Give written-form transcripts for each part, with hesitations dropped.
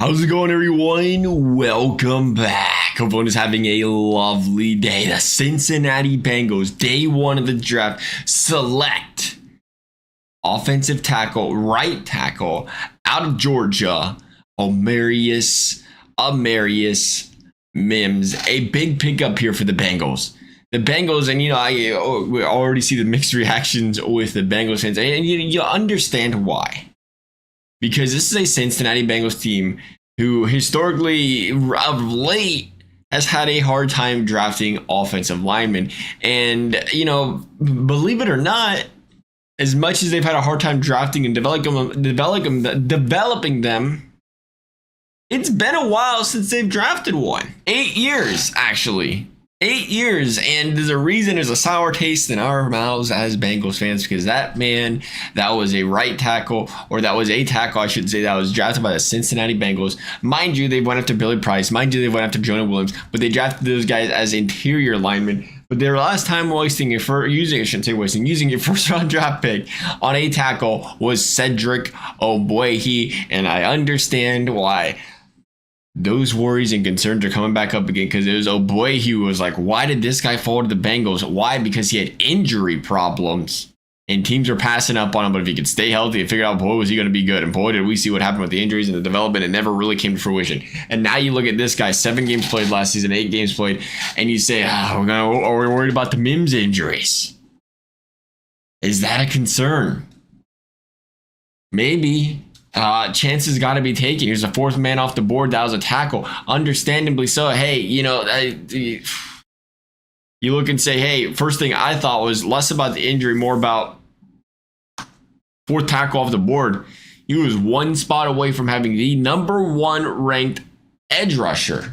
How's it going, everyone? Welcome back. Hope everyone is having a lovely day. The Cincinnati Bengals, day one of the draft, select offensive tackle, right tackle, out of Georgia, Amarius Mims. A big pickup here for the Bengals. The Bengals, and we already see the mixed reactions with the Bengals fans, and you understand why. Because this is a Cincinnati Bengals team who historically, of late, has had a hard time drafting offensive linemen. And, believe it or not, as much as they've had a hard time drafting and developing them, it's been a while since they've drafted one. 8 years, actually. 8 years, and there's a sour taste in our mouths as Bengals fans because that was a right tackle, or that was a tackle, I should say, that was drafted by the Cincinnati Bengals. Mind you, they went after Billy Price. Mind you, they went after Jonah Williams, but they drafted those guys as interior linemen. But their last time using a first round draft pick on a tackle was Cedric Ogbuehi, and I understand why. Those worries and concerns are coming back up again because it was Ogbuehi who was like, why did this guy fall to the Bengals? Why? Because he had injury problems and teams were passing up on him. But if he could stay healthy and figure out, boy, was he going to be good? And boy, did we see what happened with the injuries and the development. It never really came to fruition. And now you look at this guy, 7 games played last season, 8 games played, and you say, are we worried about the Mims injuries? Is that a concern? Maybe. Chances got to be taken. Here's the 4th man off the board. That was a tackle. Understandably so. Hey, you look and say, hey, first thing I thought was less about the injury, more about 4th tackle off the board. He was 1 spot away from having the number 1 ranked edge rusher.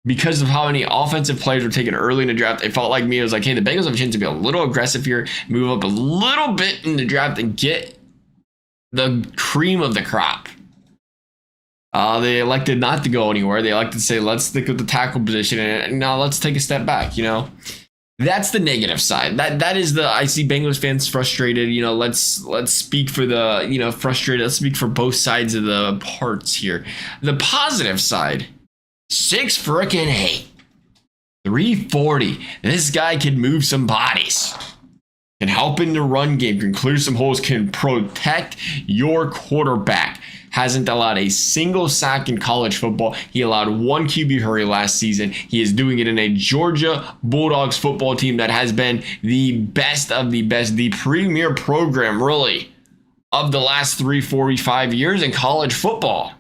Because of how many offensive players were taken early in the draft, it felt like me. It was like, hey, the Bengals have a chance to be a little aggressive here, move up a little bit in the draft and get the cream of the crop. They elected not to go anywhere. They elected to say, let's stick with the tackle position and now let's take a step back. That's the negative side. That is I see Bengals fans frustrated. Let's speak for the, frustrated. Let's speak for both sides of the parts here. The positive side, 6'8", 340. This guy can move some bodies. Can help in the run game, can clear some holes, can protect your quarterback. Hasn't allowed a single sack in college football. He allowed 1 QB hurry last season. He is doing it in a Georgia Bulldogs football team that has been the best of the best, the premier program, really, of the last 3, 4, 5 years in college football.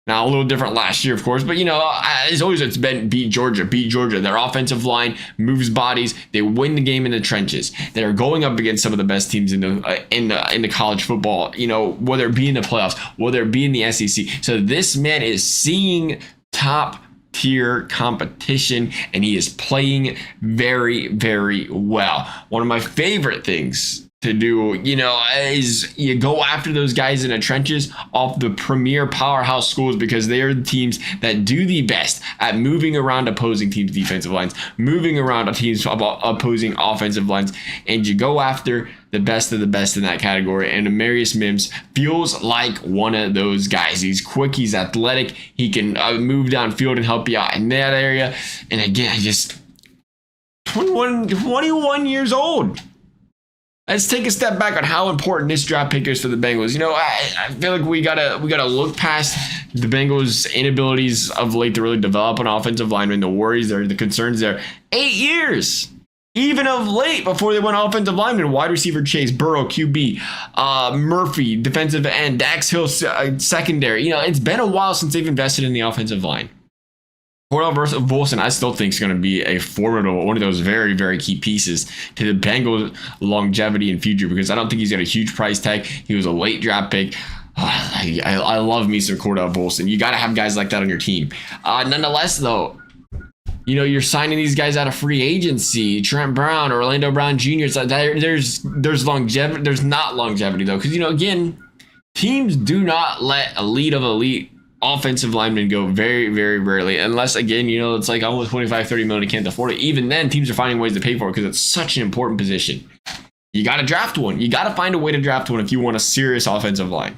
Now, a little different last year, of course, but as always, it's been beat Georgia. Their offensive line moves bodies. They win the game in the trenches. They are going up against some of the best teams in the college football. Whether it be in the playoffs, whether it be in the SEC. So this man is seeing top tier competition, and he is playing very, very well. One of my favorite things to do, is you go after those guys in the trenches off the premier powerhouse schools because they are the teams that do the best at moving around opposing teams' defensive lines, moving around teams' opposing offensive lines, and you go after the best of the best in that category. And Amarius Mims feels like one of those guys. He's quick, he's athletic, he can move downfield and help you out in that area. And again, just 21 years old. Let's take a step back on how important this draft pick is for the Bengals. I feel like we gotta look past the Bengals' inabilities of late to really develop an offensive lineman, the worries there, the concerns there. 8 years, even of late, before they went offensive lineman, wide receiver Chase, Burrow, QB, Murphy, defensive end, Dax Hill, secondary. It's been a while since they've invested in the offensive line. Cordell Volson, I still think is going to be a formidable, one of those very, very key pieces to the Bengals' longevity and future because I don't think he's got a huge price tag. He was a late draft pick. I love me some Cordell Volson. You got to have guys like that on your team. Nonetheless, though, you're signing these guys out of free agency. Trent Brown, Orlando Brown Jr. There's longevity. There's not longevity though, because again, teams do not let elite offensive linemen go very, very rarely, unless again, it's like almost 25-30 million, you can't afford it. Even then, teams are finding ways to pay for it because it's such an important position. You got to draft one. You got to find a way to draft one if you want a serious offensive line.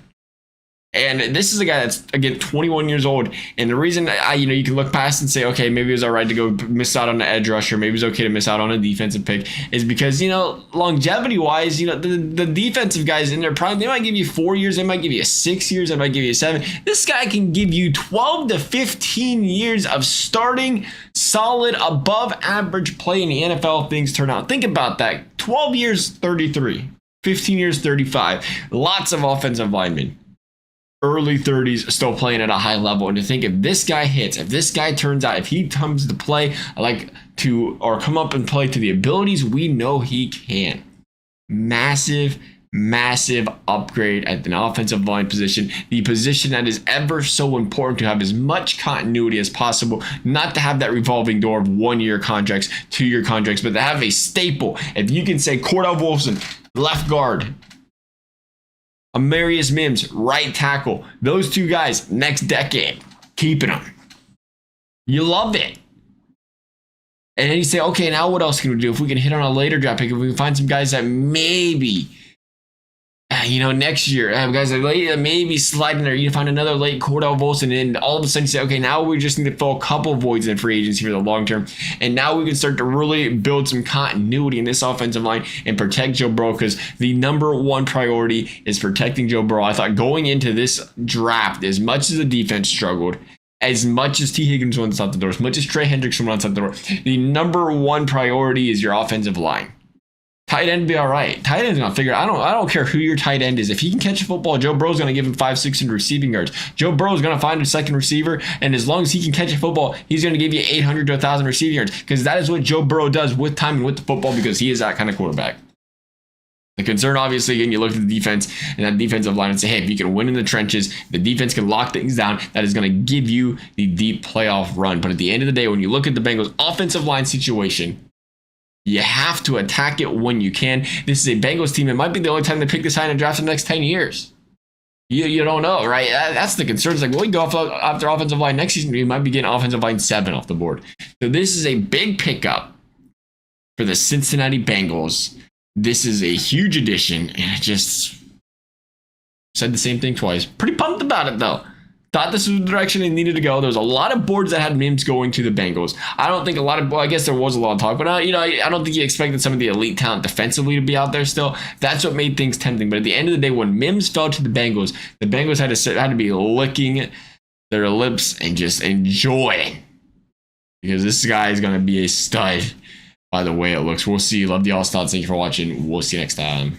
And this is a guy that's, again, 21 years old. And the reason you can look past and say, okay, maybe it was all right to go miss out on an edge rusher. Maybe it's okay to miss out on a defensive pick, is because, longevity wise, the defensive guys in their prime, they might give you 4 years. They might give you 6 years. They might give you 7. This guy can give you 12 to 15 years of starting solid above average play in the NFL if things turn out. Think about that. 12 years, 33. 15 years, 35. Lots of offensive linemen. Early 30s, still playing at a high level. And to think, if this guy hits, if this guy turns out, if he comes to play or come up and play to the abilities we know he can, massive upgrade at an offensive line position, the position that is ever so important to have as much continuity as possible, not to have that revolving door of 1-year contracts, 2-year contracts, but to have a staple. If you can say Cordell Wilson, left guard, Amarius Mims, right tackle. Those two guys, next decade, keeping them. You love it. And then you say, okay, now what else can we do? If we can hit on a later draft pick, if we can find some guys that maybe, next year, guys that maybe slide in there, you find another late Cordell Wilson, and all of a sudden you say, okay, now we just need to fill a couple voids in free agency for the long term. And now we can start to really build some continuity in this offensive line and protect Joe Burrow, because the number one priority is protecting Joe Burrow. I thought going into this draft, as much as the defense struggled, as much as T. Higgins went out the door, as much as Trey Hendrickson went out the door, the number one priority is your offensive line. Tight end be all right. Tight end's gonna figure it. I don't care who your tight end is. If he can catch a football, Joe Burrow's gonna give him 500-600 receiving yards. Joe Burrow's gonna find a second receiver, and as long as he can catch a football, he's gonna give you 800 to 1,000 receiving yards, because that is what Joe Burrow does with time and with the football, because he is that kind of quarterback. The concern, obviously, again, you look at the defense and that defensive line and say, hey, if you can win in the trenches, the defense can lock things down. That is going to give you the deep playoff run. But at the end of the day, when you look at the Bengals' offensive line situation, you have to attack it when you can. This is a Bengals team. It might be the only time they pick this high in the draft in the next 10 years. You don't know, right? That's the concern. It's like, well, we go after offensive line next season, we might be getting offensive line 7 off the board. So this is a big pickup for the Cincinnati Bengals. This is a huge addition, and I just said the same thing twice. Pretty pumped about it, though. Thought this was the direction they needed to go. There was a lot of boards that had Mims going to the Bengals. I don't think I guess there was a lot of talk, but I don't think you expected some of the elite talent defensively to be out there still. That's what made things tempting. But at the end of the day, when Mims fell to the Bengals had to be licking their lips and just enjoying, because this guy is going to be a stud by the way it looks. We'll see. Love the all thoughts. Thank you for watching. We'll see you next time.